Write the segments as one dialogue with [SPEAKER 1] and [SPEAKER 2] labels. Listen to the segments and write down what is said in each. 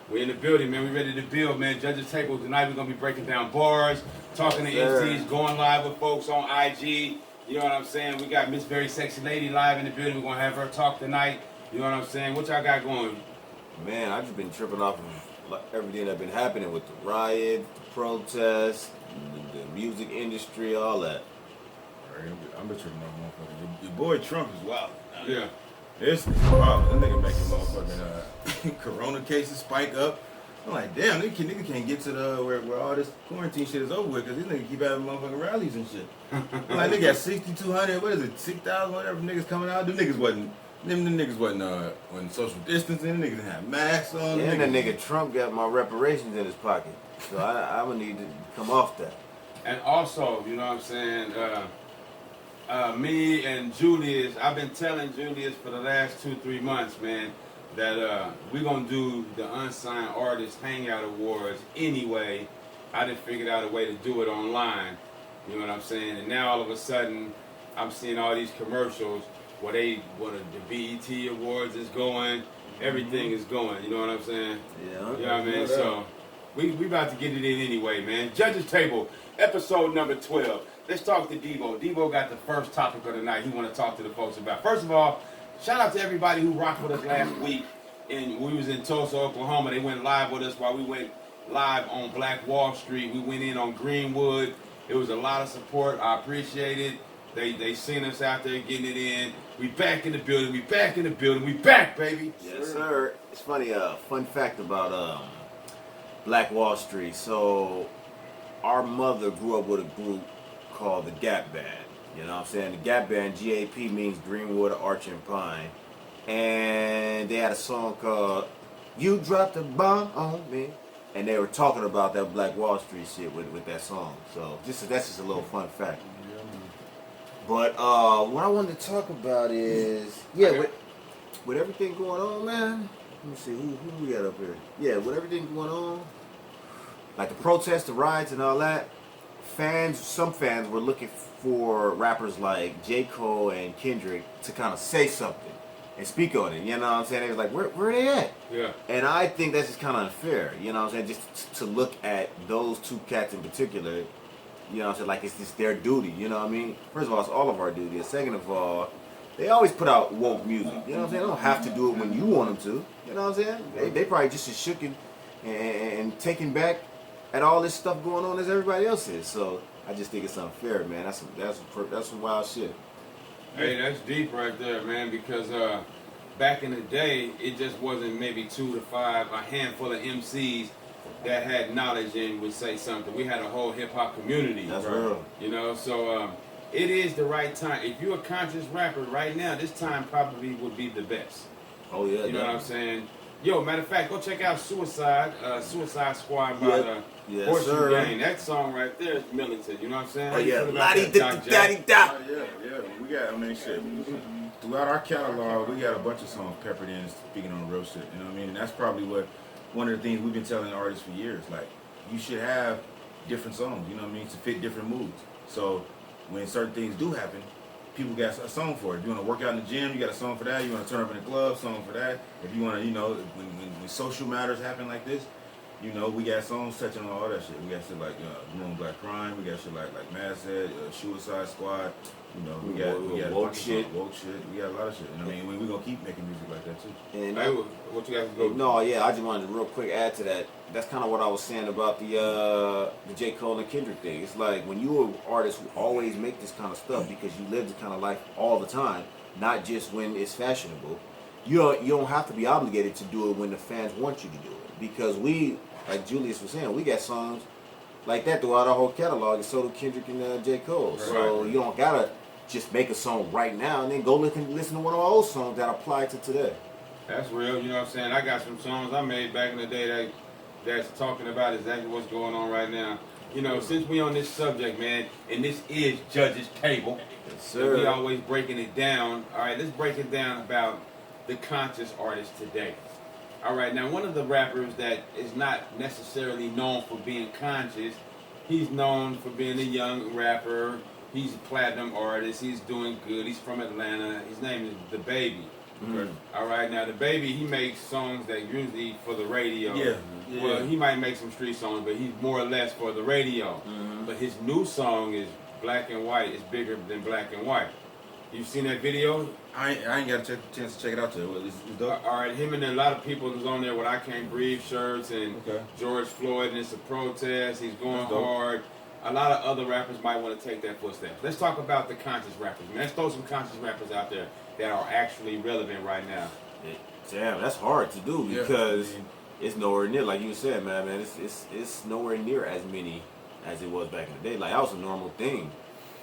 [SPEAKER 1] We're in the building, man. We ready to build, man. Judges Table tonight. We're gonna be breaking down bars, talking to MCs, going live with folks on IG. You know what I'm saying? We got Miss Very Sexy Lady live in the building. We're gonna have her talk tonight. You know what I'm saying? What y'all got going?
[SPEAKER 2] Man, I've just been tripping off of everything that's been happening with the riot, the protests, the music industry, all that.
[SPEAKER 3] I'm been tripping off motherfucker. Your boy Trump is wild.
[SPEAKER 1] Yeah.
[SPEAKER 3] It's wild. That nigga making motherfucking corona cases spike up. I'm like, damn, nigga can't get to the where all this quarantine shit is over with because these niggas keep having motherfucking rallies and shit. I'm like, they got 6,200, what is it, 6,000, whatever niggas coming out. Them niggas wasn't social distancing. Them niggas didn't have masks on.
[SPEAKER 2] Yeah, and that nigga Trump got my reparations in his pocket, so I'm gonna need to come off that.
[SPEAKER 1] And also, you know what I'm saying? Me and Julius, I've been telling Julius for the last 2-3 months, man, that we're going to do the Unsigned Artist Hangout Awards anyway. I just figured out a way to do it online, you know what I'm saying? And now all of a sudden, I'm seeing all these commercials where the BET Awards is going, everything is going, you know what I'm saying?
[SPEAKER 2] Yeah.
[SPEAKER 1] You know what I mean? So, we about to get it in anyway, man. Judges Table, episode number 12. Let's talk to Devo. Devo got the first topic of the night he want to talk to the folks about. First of all, shout out to everybody who rocked with us last week. And we was in Tulsa, Oklahoma. They went live with us while we went live on Black Wall Street. We went in on Greenwood. It was a lot of support. I appreciate it. They seen us out there getting it in. We back in the building. We back in the building. We back, baby.
[SPEAKER 2] Yes, sir. It's funny. Fun fact about Black Wall Street. So, our mother grew up with a group called the Gap Band. You know what I'm saying? The Gap Band, GAP, means Greenwood, Arch, and Pine. And they had a song called You Dropped a Bomb on Me. And they were talking about that Black Wall Street shit with that song. So that's just a little fun fact. But what I wanted to talk about is, with everything going on, man. Let me see, who we got up here? Yeah, with everything going on, like the protests, the riots, and all that, some fans were looking for rappers like J. Cole and Kendrick to kind of say something and speak on it. You know what I'm saying? They was like, where are they at?
[SPEAKER 1] Yeah.
[SPEAKER 2] And I think that's just kind of unfair. You know what I'm saying? Just to look at those two cats in particular, you know what I'm saying? Like it's just their duty. You know what I mean? First of all, it's all of our duty. And second of all, they always put out woke music. You know what I'm saying? They don't have to do it when you want them to. You know what I'm saying? They probably just as shook and taken back at all this stuff going on as everybody else is. So I just think it's unfair, man. That's some wild shit.
[SPEAKER 1] Hey, that's deep right there, man, because back in the day, it just wasn't maybe 2 to 5, a handful of MCs that had knowledge and would say something. We had a whole hip-hop community.
[SPEAKER 2] That's real.
[SPEAKER 1] You know, so it is the right time. If you're a conscious rapper right now, this time probably would be the best.
[SPEAKER 2] Oh, yeah.
[SPEAKER 1] You know what I'm saying? Yo, matter of fact, go check out Suicide Squad by the Horseshoe Gang. That song right there is militant, you know what I'm saying?
[SPEAKER 2] Oh, yeah.
[SPEAKER 3] Yeah. We got, I mean, shit. Throughout our catalog, we got a bunch of songs peppered in speaking on real shit, you know what I mean? And that's probably one of the things we've been telling artists for years. Like, you should have different songs, you know what I mean, to fit different moods. So, when certain things do happen, people got a song for it. If you want to work out in the gym, you got a song for that. You want to turn up in the club, song for that. If you want to, you know, when social matters happen like this, you know, we got songs touching on all that shit. We got shit like Blue Black Crime. We got shit like Masshead, Suicide Squad. You know, we got
[SPEAKER 2] woke shit.
[SPEAKER 3] We got a lot of shit. And I mean, we're gonna keep making music like that too.
[SPEAKER 2] And
[SPEAKER 1] Hey, what you guys go?
[SPEAKER 2] no, yeah, I just wanted to real quick add to that. That's kind of what I was saying about the J. Cole and Kendrick thing. It's like when you're an artist who always make this kind of stuff because you live this kind of life all the time, not just when it's fashionable. You don't have to be obligated to do it when the fans want you to do it. Because we, like Julius was saying, we got songs like that throughout our whole catalog, and so do Kendrick and J. Cole.
[SPEAKER 1] Right.
[SPEAKER 2] So you don't gotta just make a song right now and then go listen to one of our old songs that apply to today.
[SPEAKER 1] That's real, you know what I'm saying? I got some songs I made back in the day that's talking about exactly what's going on right now. You know, since we on this subject, man, and this is Judge's Table,
[SPEAKER 2] Yes, sir.
[SPEAKER 1] we always breaking it down. All right, let's break it down about the conscious artist today. All right, now one of the rappers that is not necessarily known for being conscious, he's known for being a young rapper. He's a platinum artist. He's doing good. He's from Atlanta. His name is The Baby.
[SPEAKER 3] Okay.
[SPEAKER 1] All right, now the baby, he makes songs that usually for the radio.
[SPEAKER 3] Yeah.
[SPEAKER 1] Well, he might make some street songs, but he's more or less for the radio.
[SPEAKER 2] Mm-hmm.
[SPEAKER 1] But his new song is Black and White. It's bigger than Black and White. You've seen that video?
[SPEAKER 3] I ain't got a chance to check it out yet. It's dope.
[SPEAKER 1] All right, him and a lot of people was on there with I Can't Breathe shirts and
[SPEAKER 3] Okay.
[SPEAKER 1] George Floyd, and it's a protest. He's going
[SPEAKER 3] That's dope.
[SPEAKER 1] hard. A lot of other rappers might want to take that footstep. Let's talk about the conscious rappers, man. Let's throw some conscious rappers out there that are actually relevant right now.
[SPEAKER 2] Damn, that's hard to do
[SPEAKER 3] Yeah.
[SPEAKER 2] because it's nowhere near, like you said, man. It's nowhere near as many as it was back in the day. Like that was a normal thing.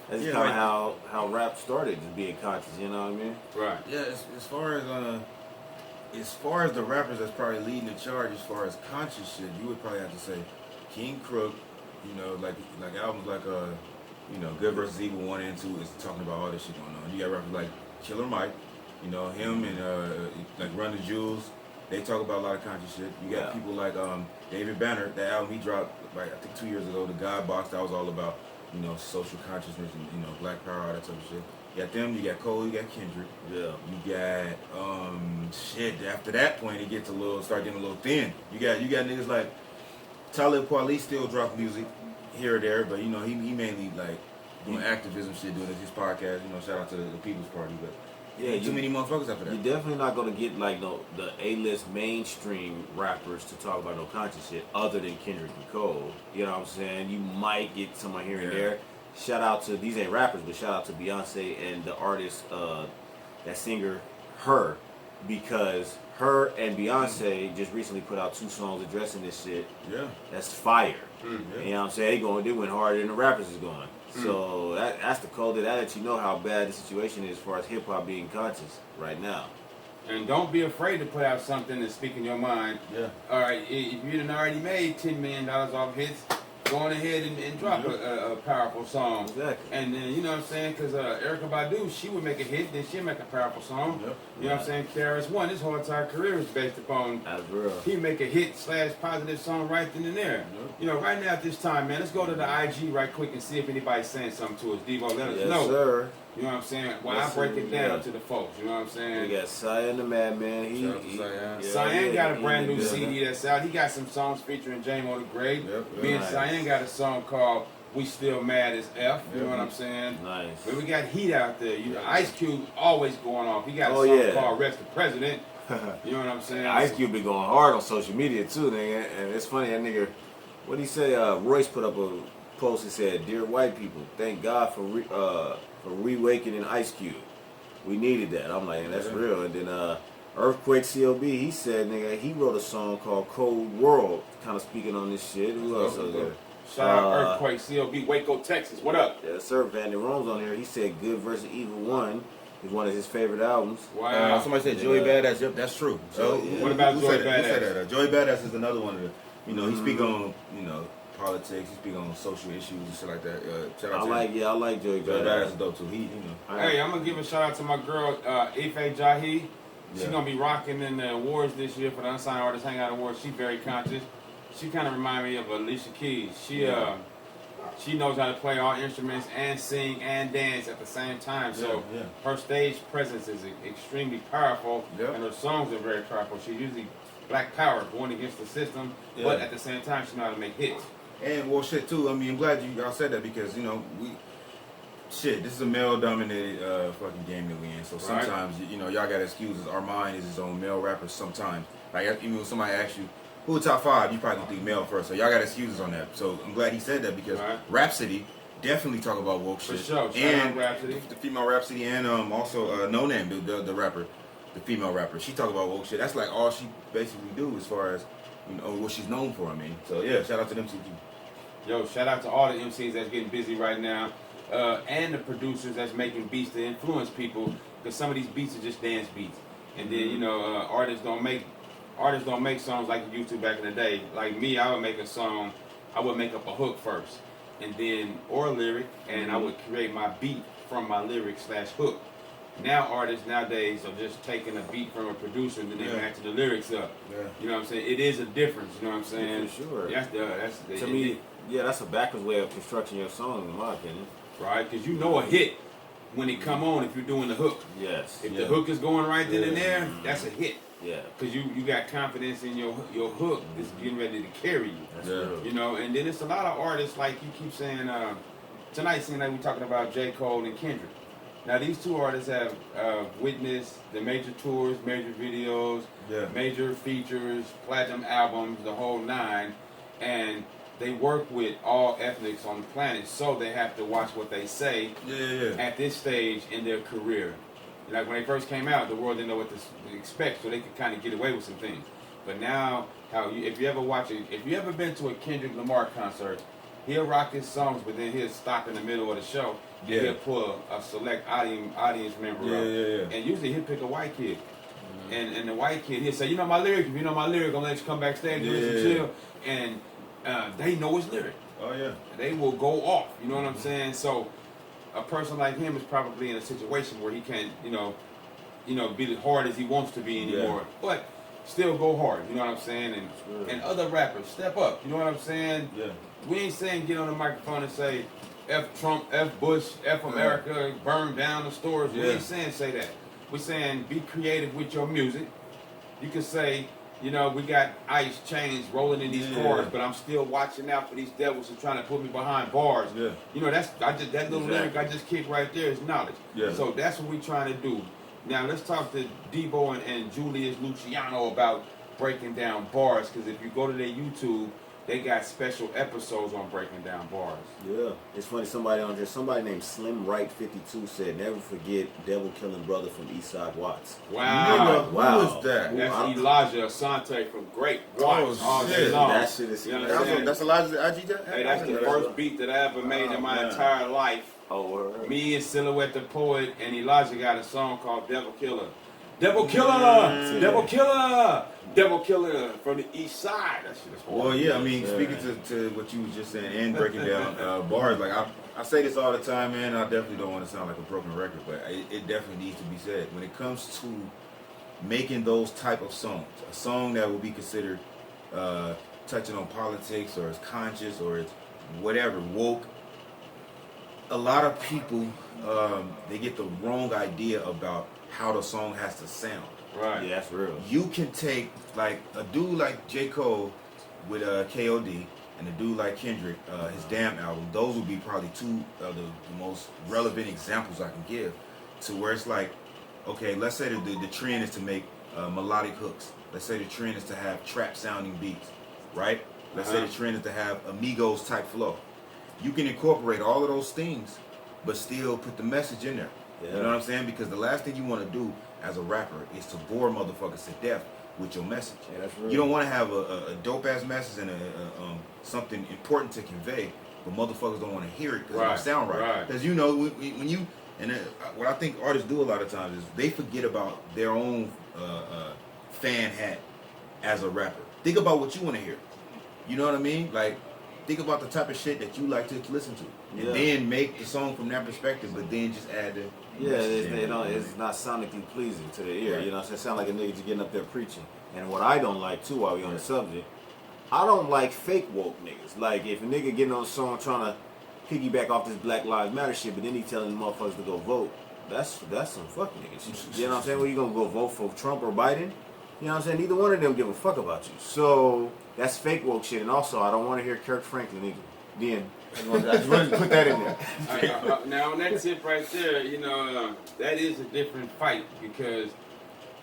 [SPEAKER 2] That's
[SPEAKER 3] Yeah,
[SPEAKER 2] kind of
[SPEAKER 3] like-
[SPEAKER 2] how rap started, just being conscious. You know what I mean?
[SPEAKER 1] Right.
[SPEAKER 3] Yeah, as far as the rappers that's probably leading the charge, as far as conscious shit, you would probably have to say King Crook. You know, like albums like Good vs. Evil 1 and 2 is talking about all this shit going on. You got rappers like Killer Mike, you know, him and like Run the Jewels. They talk about a lot of conscious shit. You got people like David Banner, that album he dropped like I think 2 years ago, the God Box, that was all about, you know, social consciousness and, you know, black power, all that type of shit. You got them, you got Cole, you got Kendrick.
[SPEAKER 2] Yeah.
[SPEAKER 3] You got shit, after that point it gets start getting a little thin. You got niggas like Talib Kweli still drop music here or there, but you know, he mainly like doing activism shit, doing his podcast, you know, shout out to the People's Party, but
[SPEAKER 2] Yeah,
[SPEAKER 3] too many motherfuckers after that.
[SPEAKER 2] You're definitely not gonna get like the A-list mainstream rappers to talk about no conscious shit other than Kendrick and Cole. You know what I'm saying? You might get someone here and there. Shout out to, these ain't rappers, but shout out to Beyonce and the artist, that singer, Her, because Her and Beyonce just recently put out 2 songs addressing this shit.
[SPEAKER 3] Yeah.
[SPEAKER 2] That's fire.
[SPEAKER 3] Yeah.
[SPEAKER 2] You know what I'm saying? They went harder than the rappers is going. So that's the code that lets you know how bad the situation is as far as hip hop being conscious right now.
[SPEAKER 1] And don't be afraid to put out something that's speaking your mind.
[SPEAKER 3] Yeah.
[SPEAKER 1] All right, if you done already made $10 million off hits, go on ahead and drop a powerful song.
[SPEAKER 2] Exactly.
[SPEAKER 1] And then, you know what I'm saying? Because Erykah Badu, she would make a hit, then she'd make a powerful song.
[SPEAKER 3] Yep.
[SPEAKER 1] You know what I'm saying? KRS-One, his whole entire career is based upon
[SPEAKER 2] That's real.
[SPEAKER 1] he make a hit / positive song right then and there.
[SPEAKER 3] Yep.
[SPEAKER 1] You know, right now at this time, man, let's go to the IG right quick and see if anybody's saying something to us. Devo, let us
[SPEAKER 2] Yes,
[SPEAKER 1] know.
[SPEAKER 2] sir.
[SPEAKER 1] You know what I'm saying? While
[SPEAKER 2] Yes,
[SPEAKER 1] I break
[SPEAKER 2] sir,
[SPEAKER 1] it down
[SPEAKER 2] yeah.
[SPEAKER 1] to the folks. You know what I'm saying?
[SPEAKER 2] We got Cyan the Madman.
[SPEAKER 3] Shout out to Cyan.
[SPEAKER 1] Cyan got a
[SPEAKER 2] he
[SPEAKER 1] brand new
[SPEAKER 2] did
[SPEAKER 1] CD that's out. He got some songs featuring J-Mo the Great.
[SPEAKER 3] Yep,
[SPEAKER 1] Me and
[SPEAKER 2] nice.
[SPEAKER 1] Cyan got a song called We Still Mad as F. You know what I'm saying?
[SPEAKER 2] Nice.
[SPEAKER 1] But we got heat out there. You know, Ice Cube always going off. He got a
[SPEAKER 2] Oh,
[SPEAKER 1] song
[SPEAKER 2] yeah.
[SPEAKER 1] called Rest the President. You know what I'm saying?
[SPEAKER 2] Ice Cube been going hard on social media too, nigga. And it's funny, that nigga, what he say? Royce put up a post that said, "Dear white people, thank God for reawakening Ice Cube. We needed that." I'm like, that's real. And then Earthquake CLB, he said, nigga, he wrote a song called Cold World, kind of speaking on this shit. Who else was there?
[SPEAKER 1] Shout out Earthquake, CLB, Waco, Texas. What up?
[SPEAKER 2] Yeah, Sir Vandy Rome's on here. He said Good vs. Evil 1 is one of his favorite albums.
[SPEAKER 1] Wow.
[SPEAKER 3] Somebody said Joey Badass. Yep, that's true. So
[SPEAKER 1] What about
[SPEAKER 3] who
[SPEAKER 1] Joey
[SPEAKER 3] said that? Who said
[SPEAKER 1] Badass?
[SPEAKER 3] that? Joey Badass is another one of the, you know, he speak on, you know, politics. He speak on social issues and shit like that. Shout out to him.
[SPEAKER 2] I like Joey
[SPEAKER 3] Joey Badass is
[SPEAKER 2] Badass.
[SPEAKER 3] dope too. He, you know.
[SPEAKER 1] Hey, I'm gonna give a shout out to my girl Ife Jahi. She's
[SPEAKER 3] Yeah.
[SPEAKER 1] gonna be rocking in the awards this year for the Unsigned Artist Hangout Awards. She's very conscious. She kind of reminds me of Alicia Keys. She knows how to play all instruments and sing and dance at the same time. So
[SPEAKER 3] Yeah.
[SPEAKER 1] her stage presence is extremely powerful,
[SPEAKER 3] Yep.
[SPEAKER 1] and her songs are very powerful. She's usually black power, going against the system, but
[SPEAKER 3] Yeah.
[SPEAKER 1] at the same time, she knows how to make hits.
[SPEAKER 3] And well, shit too. I mean, I'm glad y'all said that because you know this is a male-dominated fucking game that we in. So
[SPEAKER 1] Right.
[SPEAKER 3] sometimes you know y'all got excuses. Our mind is his own male rappers. Sometimes, like even when somebody asks you who the top 5, you probably gonna think male first. So y'all got excuses on that. So I'm glad he said that because
[SPEAKER 1] Right.
[SPEAKER 3] Rhapsody definitely talk about woke
[SPEAKER 1] For
[SPEAKER 3] shit.
[SPEAKER 1] sure. Shout
[SPEAKER 3] And
[SPEAKER 1] out Rhapsody.
[SPEAKER 3] the female Rhapsody and also No Name, the rapper, the female rapper. She talk about woke shit. That's like all she basically do as far as you know what she's known for. I mean, so yeah, shout out to them too.
[SPEAKER 1] Yo, shout out to all the MCs that's getting busy right now, and the producers that's making beats to influence people. Because some of these beats are just dance beats, and then you know artists don't make songs like you used to back in the day. Like me, I would make a song, I would make up a hook first, and then or a lyric, and I would create my beat from my lyric / hook. Now artists nowadays are just taking a beat from a producer and then they match the lyrics up.
[SPEAKER 3] Yeah.
[SPEAKER 1] You know what I'm saying? It is a difference. You know what I'm saying?
[SPEAKER 2] For sure.
[SPEAKER 1] That's
[SPEAKER 2] To me, yeah, that's a backwards way of constructing your song, in my opinion.
[SPEAKER 1] right? Because you know a hit when it come on, if you're doing the hook.
[SPEAKER 2] Yes.
[SPEAKER 1] If the hook is going right then and there,
[SPEAKER 3] Mm-hmm.
[SPEAKER 1] that's a hit.
[SPEAKER 2] Yeah.
[SPEAKER 1] Because you got confidence in your hook is getting ready to carry you.
[SPEAKER 2] That's
[SPEAKER 3] Yeah.
[SPEAKER 2] real.
[SPEAKER 1] You know, and then it's a lot of artists, like you keep saying, tonight seems like we're talking about J. Cole and Kendrick. Now, these two artists have witnessed the major tours, major videos, major features, platinum albums, the whole nine, and they work with all ethnics on the planet, so they have to watch what they say at this stage in their career. Like when they first came out, the world didn't know what to expect, so they could kind of get away with some things. But now, if you ever been to a Kendrick Lamar concert, he'll rock his songs, but then he'll stop in the middle of the show and he'll pull a select audience member up. And usually he'll pick a white kid. And the white kid, he'll say, you know my lyric, if you know my lyric, I'm gonna let you come backstage and listen to chill. And they know his lyric.
[SPEAKER 3] Oh yeah.
[SPEAKER 1] They will go off, you know what I'm saying? So a person like him is probably in a situation where he can't, be as hard as he wants to be anymore. But still go hard, you know what I'm saying? And other rappers, step up, you know what I'm saying?
[SPEAKER 3] Yeah.
[SPEAKER 1] We ain't saying get on the microphone and say F Trump, F Bush, F America, burn down the stores. We ain't saying say that. We're saying be creative with your music. You can say, we got ice chains rolling in these cars, but I'm still watching out for these devils who trying to put me behind bars. Yeah. That little lyric I just kicked right there is knowledge. Yeah. So that's what we're trying to do. Now let's talk to Debo and Julius Luciano about breaking down bars, because if you go to their YouTube, they got special episodes on breaking down bars.
[SPEAKER 2] Yeah, it's funny. Somebody named Slim Right 52 said, "Never forget Devil Killing Brother from Eastside Watts."
[SPEAKER 1] Wow,
[SPEAKER 3] who was that?
[SPEAKER 1] That's Elijah Asante from Great Watts.
[SPEAKER 3] Shit.
[SPEAKER 2] That shit is.
[SPEAKER 3] That's Elijah's IG.
[SPEAKER 1] Hey, that's the first beat that I ever made in my entire life.
[SPEAKER 2] Oh,
[SPEAKER 1] me and Silhouette the Poet and Elijah got a song called Devil Killer. Devil Killer! Devil Killer! Devil Killer from the East Side. That shit is horrible.
[SPEAKER 3] Well, yeah, I mean, speaking to what you was just saying and breaking down bars, like I say this all the time, man. I definitely don't want to sound like a broken record, but it definitely needs to be said. When it comes to making those type of songs, a song that will be considered touching on politics or it's conscious or it's whatever, woke, a lot of people, they get the wrong idea about how the song has to sound.
[SPEAKER 2] Right. Yeah, that's real.
[SPEAKER 3] You can take like a dude like J. Cole with KOD and a dude like Kendrick, his Damn album. Those would be probably two of the most relevant examples I can give to where it's like, okay, let's say the trend is to make melodic hooks. Let's say the trend is to have trap sounding beats, right? Let's say the trend is to have Amigos type flow. You can incorporate all of those things, but still put the message in there. Yeah. You know what I'm saying? Because the last thing you want to do as a rapper is to bore motherfuckers to death with your message. Yeah, that's real. You don't want to have a dope ass message and something important to convey, but motherfuckers don't want to hear it because it don't sound right. Because when you what I think artists do a lot of times is they forget about their own fan hat as a rapper. Think about what you want to hear. You know what I mean? Like, think about the type of shit that you like to listen to, and then make the song from that perspective. But then just add the
[SPEAKER 2] it's not sonically pleasing to the ear. Right. You know, it sound like a nigga just getting up there preaching. And what I don't like too, while we on the subject, I don't like fake woke niggas. Like if a nigga getting on a song trying to piggyback off this Black Lives Matter shit, but then he telling the motherfuckers to go vote. That's some fuck niggas. You know what I'm saying? Well, you gonna go vote for Trump or Biden? You know what I'm saying? Neither one of them give a fuck about you. So that's fake woke shit. And also, I don't want to hear Kirk Franklin either. Then I just wanted to put that in there.
[SPEAKER 1] Now on that tip right there, that is a different fight because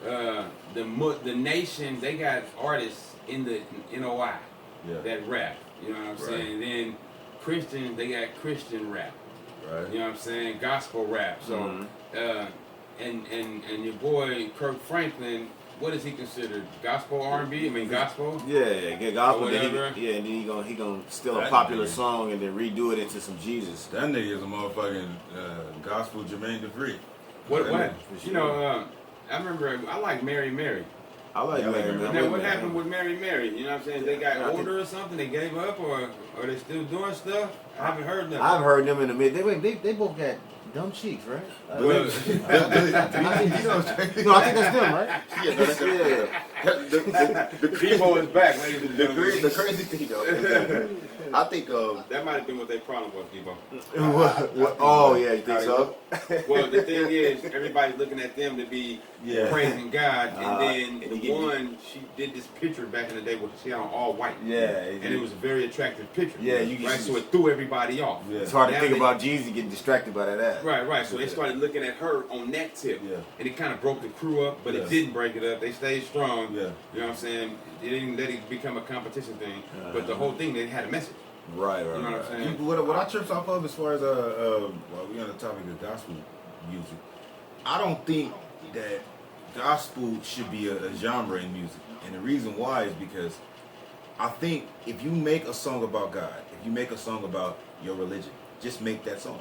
[SPEAKER 1] the nation, they got artists in the NOI that rap. You know what I'm saying? And then Christians, they got Christian rap. Right. You know what I'm saying? Gospel rap. So and your boy Kirk Franklin, what is he considered? Gospel R&B? I mean gospel?
[SPEAKER 2] Yeah, gospel. And then he gonna steal a popular song and then redo it into some Jesus.
[SPEAKER 3] That nigga is a motherfucking gospel Jermaine Dupri.
[SPEAKER 1] What? I remember I like Mary Mary.
[SPEAKER 2] I like Mary Mary.
[SPEAKER 1] Now what happened with Mary Mary? You know what I'm saying? They got older or something? They gave up or are they still doing stuff? I haven't heard nothing.
[SPEAKER 2] I've heard them in the mid. They both got dumb cheeks, right?
[SPEAKER 3] No,
[SPEAKER 2] I think that's them, right?
[SPEAKER 3] Yeah.
[SPEAKER 1] Debo is back, ladies and gentlemen.
[SPEAKER 4] The crazy thing though, I think
[SPEAKER 1] That might have been what their problem was, Debo.
[SPEAKER 2] Oh yeah, you think so?
[SPEAKER 1] Well, the thing is, everybody's looking at them to be praising God, and then the one, she did this picture back in the day where she had on all white.
[SPEAKER 2] Yeah,
[SPEAKER 1] and it was a very attractive picture.
[SPEAKER 2] Yeah, you can
[SPEAKER 1] right.
[SPEAKER 2] see-
[SPEAKER 1] So it threw everybody off.
[SPEAKER 3] Yeah.
[SPEAKER 2] It's hard to
[SPEAKER 1] Now
[SPEAKER 2] think
[SPEAKER 1] they-
[SPEAKER 2] about Jeezy getting distracted by that ass.
[SPEAKER 1] Right. So they started looking at her on that tip, and it kind of broke the crew up, but it didn't break it up. They stayed strong.
[SPEAKER 3] Yeah.
[SPEAKER 1] You know what I'm saying? They didn't let it become a competition thing, but the whole thing, they had a message.
[SPEAKER 2] Right.
[SPEAKER 1] You know what I'm saying?
[SPEAKER 3] What I trips off of as far as while we on the topic of gospel music, I don't think that gospel should be a genre in music, and the reason why is because I think if you make a song about God, if you make a song about your religion, just make that song.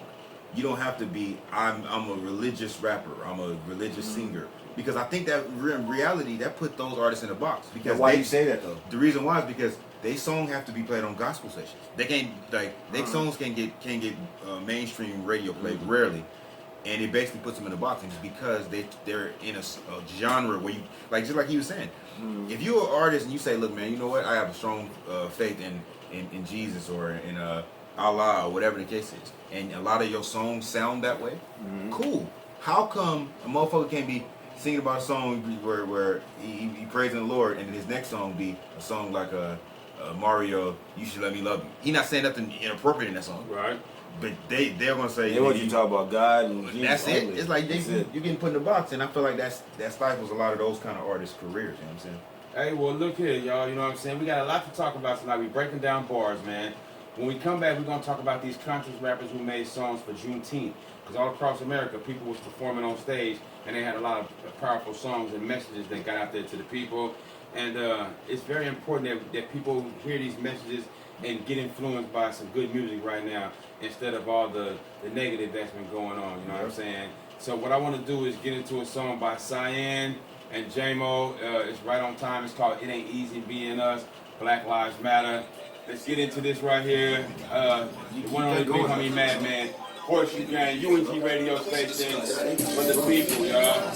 [SPEAKER 3] You don't have to be I'm a religious rapper, I'm a religious singer, because I think that in reality that put those artists in a box. Because
[SPEAKER 2] Why do you say that though?
[SPEAKER 3] the reason why is because they songs have to be played on gospel stations. They can't their songs can't get mainstream radio played rarely, and it basically puts them in a box. And it's because they're in a genre where you just like he was saying, if you're an artist and you say, look man, you know what, I have a strong faith in Jesus or in Allah or whatever the case is, and a lot of your songs sound that way, cool. How come a motherfucker can't be singing about a song where he praising the Lord, and then his next song be a song like Mario, You Should Let Me Love You? He not saying nothing inappropriate in that song,
[SPEAKER 1] Right.
[SPEAKER 3] but they're gonna say
[SPEAKER 2] They want you to talk about God and Jesus
[SPEAKER 3] that's it.
[SPEAKER 2] only.
[SPEAKER 3] It's like
[SPEAKER 2] That's it.
[SPEAKER 3] you're getting put in the box, and I feel like that stifles a lot of those kind of artists' careers. You know what I'm saying?
[SPEAKER 1] Hey, well, look here, y'all. You know what I'm saying? We got a lot to talk about tonight. We're breaking down bars, man. When we come back, we're going to talk about these conscious rappers who made songs for Juneteenth. Because all across America, people was performing on stage, and they had a lot of powerful songs and messages that got out there to the people. And it's very important that people hear these messages and get influenced by some good music right now, instead of all the negative that's been going on. You know what I'm saying? So what I want to do is get into a song by Cyan and J-Mo. It's right on time. It's called It Ain't Easy Being Us, Black Lives Matter. Let's get into this right here. The one on the Big Homie Madman, Horseshoe Gang, UNT radio station for the people, y'all.